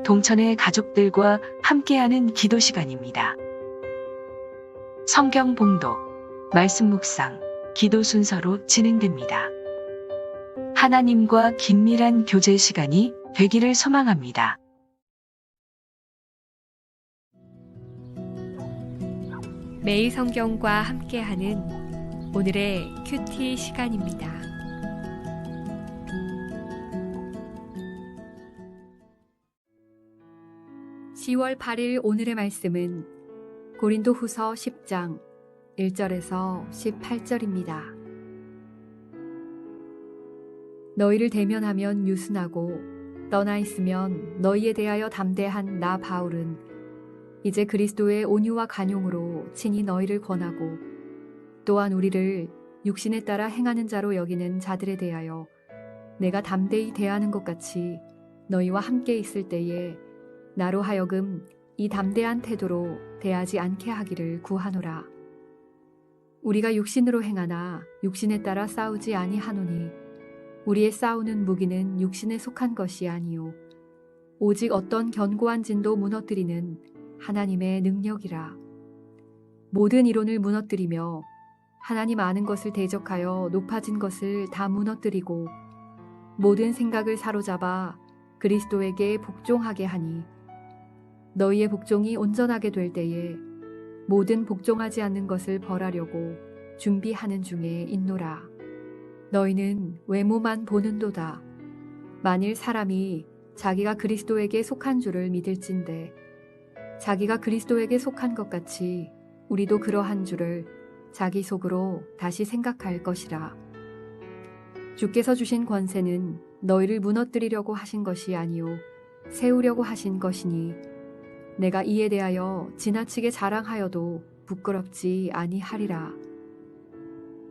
동천의 가족들과 함께하는 기도 시간입니다. 성경 봉독, 말씀 묵상, 기도 순서로 진행됩니다. 하나님과 긴밀한 교제 시간이 되기를 소망합니다. 매일 성경과 함께하는 오늘의 큐티 시간입니다. (10월 8일) 오늘의 말씀은 고린도후서 10장 1절에서 18절입니다. 너희를 대면하면 유순하고 떠나 있으면 너희에 대하여 담대한 나 바울은 이제 그리스도의 온유와 간용으로 친히 너희를 권하고 또한 우리를 육신에 따라 행하는 자로 여기는 자들에 대하여 내가 담대히 대하는 것 같이 너희와 함께 있을 때에 나로 하여금 이 담대한 태도로 대하지 않게 하기를 구하노라. 우리가 육신으로 행하나 육신에 따라 싸우지 아니하노니 우리의 싸우는 무기는 육신에 속한 것이 아니요 오직 어떤 견고한 진도 무너뜨리는 하나님의 능력이라. 모든 이론을 무너뜨리며 하나님 아는 것을 대적하여 높아진 것을 다 무너뜨리고 모든 생각을 사로잡아 그리스도에게 복종하게 하니 너희의 복종이 온전하게 될 때에 모든 복종하지 않는 것을 벌하려고 준비하는 중에 있노라. 너희는 외모만 보는도다. 만일 사람이 자기가 그리스도에게 속한 줄을 믿을진대 자기가 그리스도에게 속한 것 같이 우리도 그러한 줄을 자기 속으로 다시 생각할 것이라. 주께서 주신 권세는 너희를 무너뜨리려고 하신 것이 아니요 세우려고 하신 것이니 내가 이에 대하여 지나치게 자랑하여도 부끄럽지 아니하리라.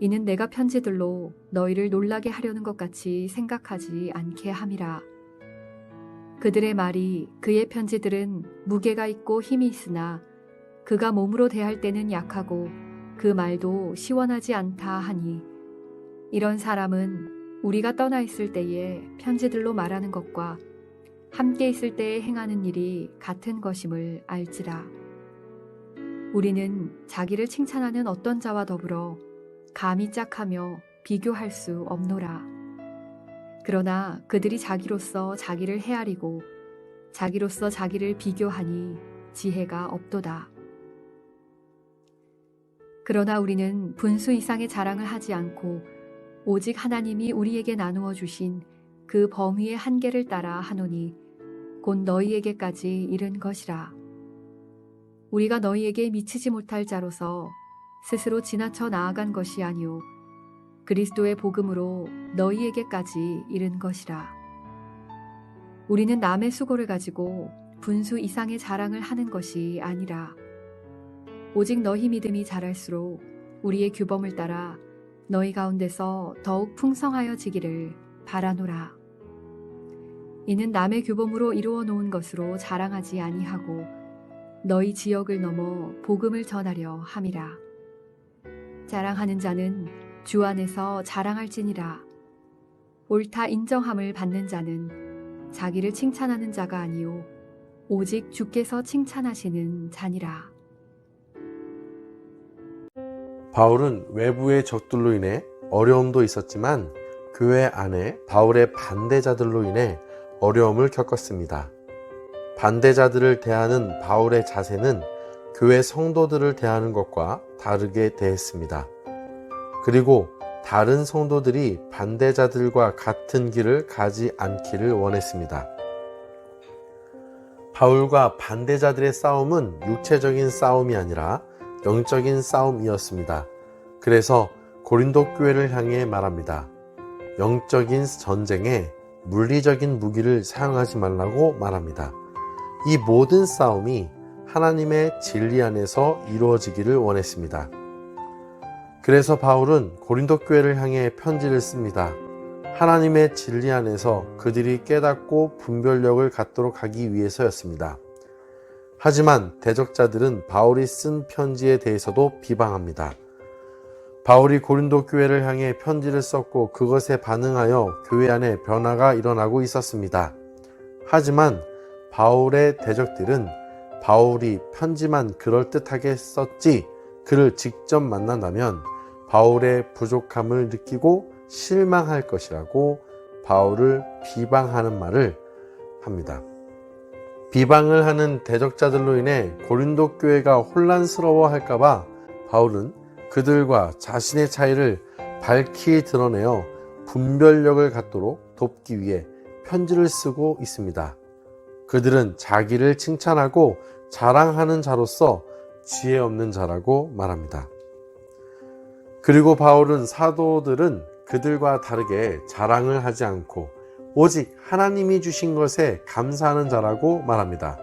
이는 내가 편지들로 너희를 놀라게 하려는 것 같이 생각하지 않게 함이라. 그들의 말이 그의 편지들은 무게가 있고 힘이 있으나 그가 몸으로 대할 때는 약하고 그 말도 시원하지 않다 하니 이런 사람은 우리가 떠나 있을 때에 편지들로 말하는 것과 함께 있을 때에 행하는 일이 같은 것임을 알지라. 우리는 자기를 칭찬하는 어떤 자와 더불어 감히 짝하며 비교할 수 없노라. 그러나 그들이 자기로서 자기를 헤아리고 자기로서 자기를 비교하니 지혜가 없도다. 그러나 우리는 분수 이상의 자랑을 하지 않고 오직 하나님이 우리에게 나누어 주신 그 범위의 한계를 따라 하노니 곧 너희에게까지 이른 것이라. 우리가 너희에게 미치지 못할 자로서 스스로 지나쳐 나아간 것이 아니오 그리스도의 복음으로 너희에게까지 이른 것이라. 우리는 남의 수고를 가지고 분수 이상의 자랑을 하는 것이 아니라 오직 너희 믿음이 자랄수록 우리의 규범을 따라 너희 가운데서 더욱 풍성하여지기를 바라노라. 이는 남의 규범으로 이루어 놓은 것으로 자랑하지 아니하고 너희 지역을 넘어 복음을 전하려 함이라. 자랑하는 자는 주 안에서 자랑할지니라. 옳다 인정함을 받는 자는 자기를 칭찬하는 자가 아니요 오직 주께서 칭찬하시는 자니라. 바울은 외부의 적들로 인해 어려움도 있었지만 교회 안에 바울의 반대자들로 인해 어려움을 겪었습니다. 반대자들을 대하는 바울의 자세는 교회 성도들을 대하는 것과 다르게 대했습니다. 그리고 다른 성도들이 반대자들과 같은 길을 가지 않기를 원했습니다. 바울과 반대자들의 싸움은 육체적인 싸움이 아니라 영적인 싸움이었습니다. 그래서 고린도 교회를 향해 말합니다. 영적인 전쟁에 물리적인 무기를 사용하지 말라고 말합니다. 이 모든 싸움이 하나님의 진리 안에서 이루어지기를 원했습니다. 그래서 바울은 고린도 교회를 향해 편지를 씁니다. 하나님의 진리 안에서 그들이 깨닫고 분별력을 갖도록 하기 위해서였습니다. 하지만 대적자들은 바울이 쓴 편지에 대해서도 비방합니다. 바울이 고린도 교회를 향해 편지를 썼고 그것에 반응하여 교회 안에 변화가 일어나고 있었습니다. 하지만 바울의 대적들은 바울이 편지만 그럴듯하게 썼지 그를 직접 만난다면 바울의 부족함을 느끼고 실망할 것이라고 바울을 비방하는 말을 합니다. 비방을 하는 대적자들로 인해 고린도 교회가 혼란스러워할까봐 바울은 그들과 자신의 차이를 밝히 드러내어 분별력을 갖도록 돕기 위해 편지를 쓰고 있습니다. 그들은 자기를 칭찬하고 자랑하는 자로서 지혜 없는 자라고 말합니다. 그리고 바울은 사도들은 그들과 다르게 자랑을 하지 않고 오직 하나님이 주신 것에 감사하는 자라고 말합니다.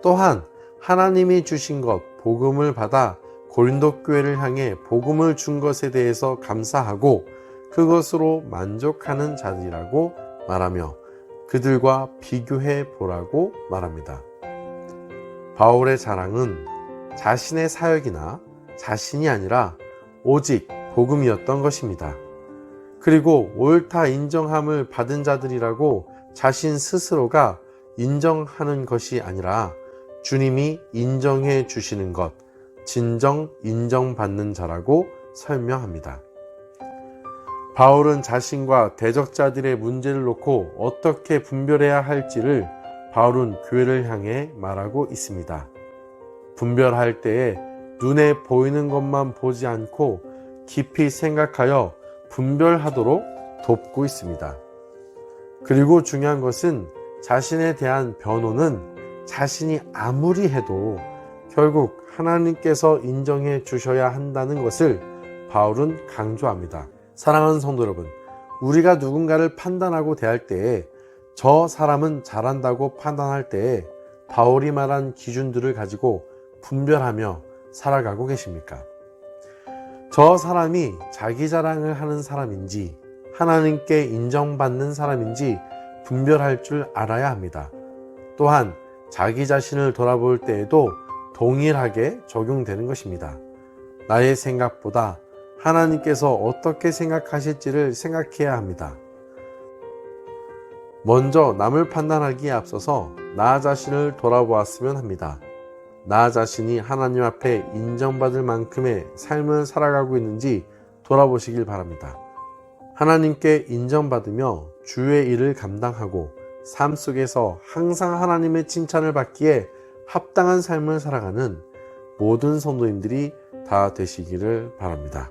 또한 하나님이 주신 것, 복음을 받아 고린도 교회를 향해 복음을 준 것에 대해서 감사하고 그것으로 만족하는 자들이라고 말하며 그들과 비교해 보라고 말합니다. 바울의 자랑은 자신의 사역이나 자신이 아니라 오직 복음이었던 것입니다. 그리고 옳다 인정함을 받은 자들이라고 자신 스스로가 인정하는 것이 아니라 주님이 인정해 주시는 것, 진정 인정받는 자라고 설명합니다. 바울은 자신과 대적자들의 문제를 놓고 어떻게 분별해야 할지를 바울은 교회를 향해 말하고 있습니다. 분별할 때에 눈에 보이는 것만 보지 않고 깊이 생각하여 분별하도록 돕고 있습니다. 그리고 중요한 것은 자신에 대한 변호는 자신이 아무리 해도 결국 하나님께서 인정해 주셔야 한다는 것을 바울은 강조합니다. 사랑하는 성도 여러분, 우리가 누군가를 판단하고 대할 때에 저 사람은 잘한다고 판단할 때에 바울이 말한 기준들을 가지고 분별하며 살아가고 계십니까? 저 사람이 자기 자랑을 하는 사람인지 하나님께 인정받는 사람인지 분별할 줄 알아야 합니다. 또한 자기 자신을 돌아볼 때에도 동일하게 적용되는 것입니다. 나의 생각보다 하나님께서 어떻게 생각하실지를 생각해야 합니다. 먼저 남을 판단하기에 앞서서 나 자신을 돌아보았으면 합니다. 나 자신이 하나님 앞에 인정받을 만큼의 삶을 살아가고 있는지 돌아보시길 바랍니다. 하나님께 인정받으며 주의 일을 감당하고 삶 속에서 항상 하나님의 칭찬을 받기에 합당한 삶을 살아가는 모든 성도님들이 다 되시기를 바랍니다.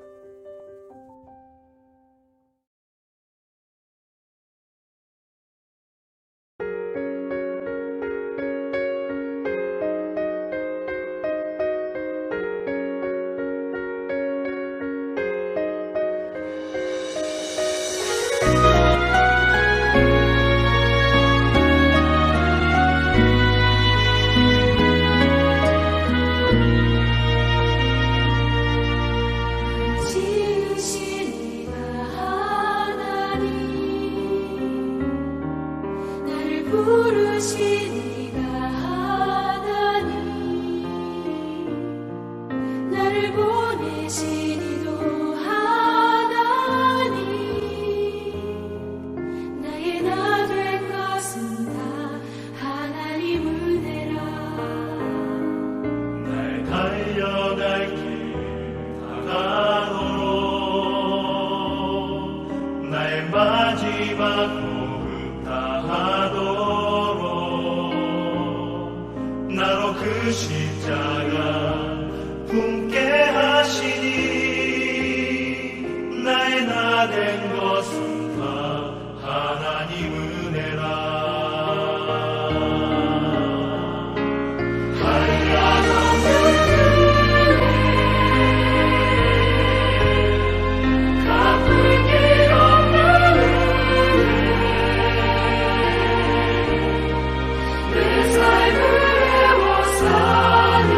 부르시니가 하나님 나를 보내시니도 하나님 나의 나 될 것은 다 하나님 은혜라 날 달려갈 길 다가도록 나의 마지막 나로 그 십자가 품게 하시니 나의 나 된 것은 다 하나님 은혜라 한라도 갚을 길 없는 내 삶을 사니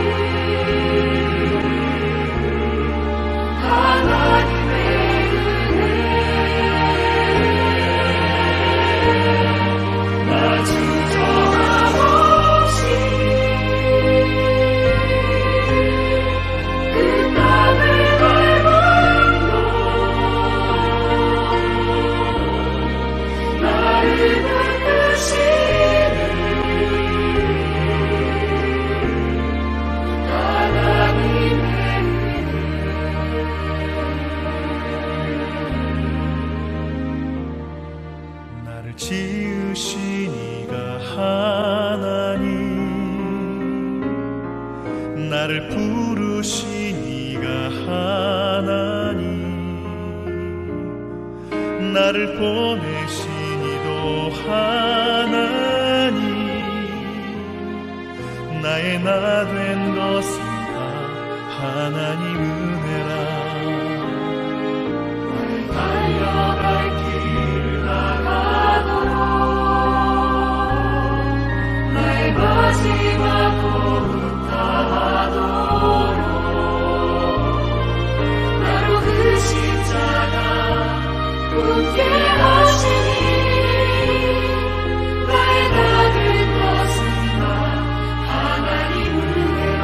나를 부르신 이가 하나님, 나를 보내신 이도 하나님, 나의 나 된 것은 다 하나님 은혜라. 달려갈 길 나가도록 나의 마지막 꿈은 다하도록 나로 그 십자가 굳게 하시니 나의 나 된 것은 다 하나님 은혜라.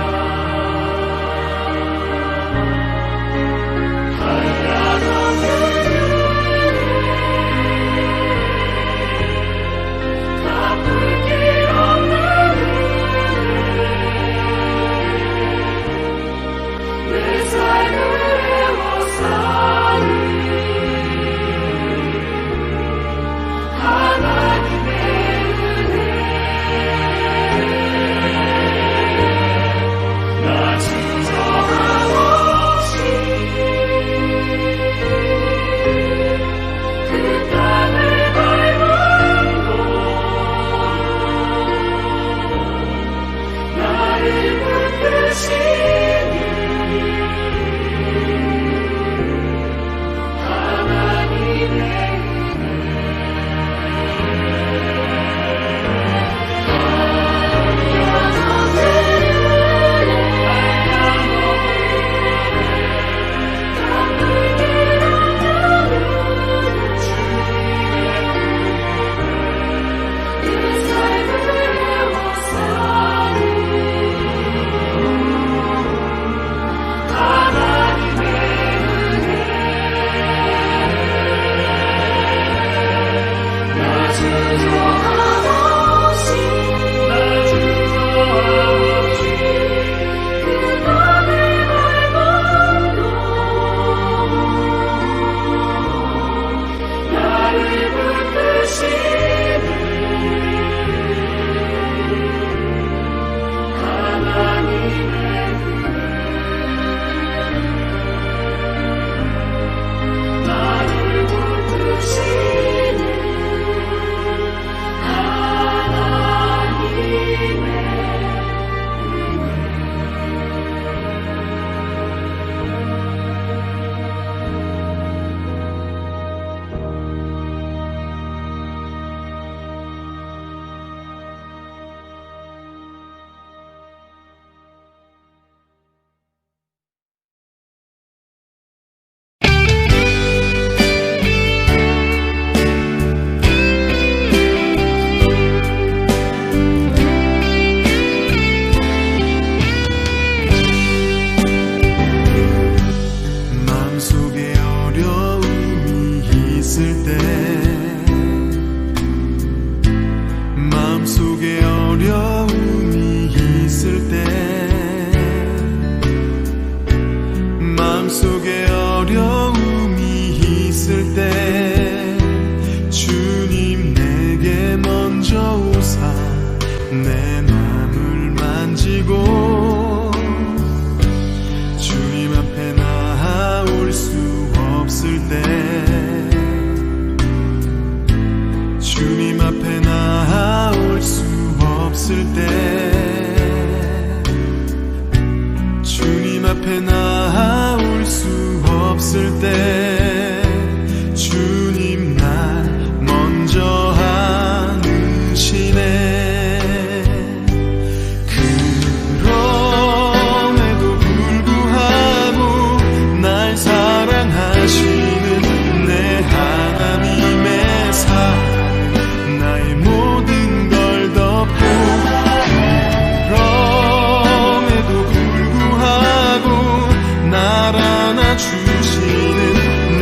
주시는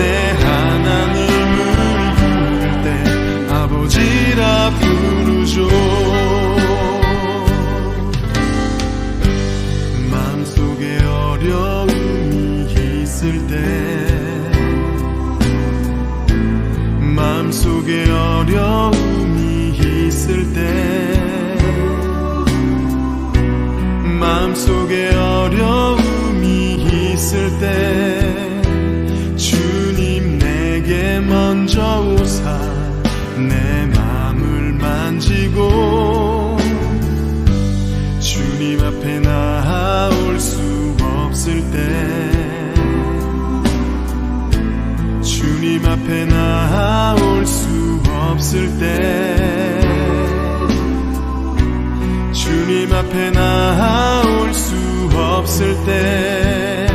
주님 앞에 나올 수 없을 때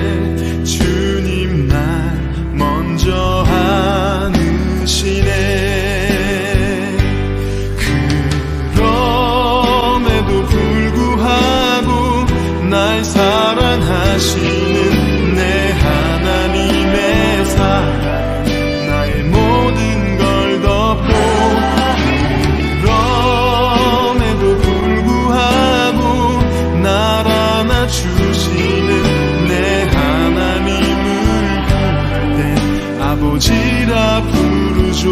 주님 날 먼저 아시네. 그럼에도 불구하고 날 사랑하시는 내 하나님의 사랑 나의 모든 걸 덮고, 그럼에도 불구하고 날 안아주시는 내 하나님을 부를 때 아버지라 부르죠.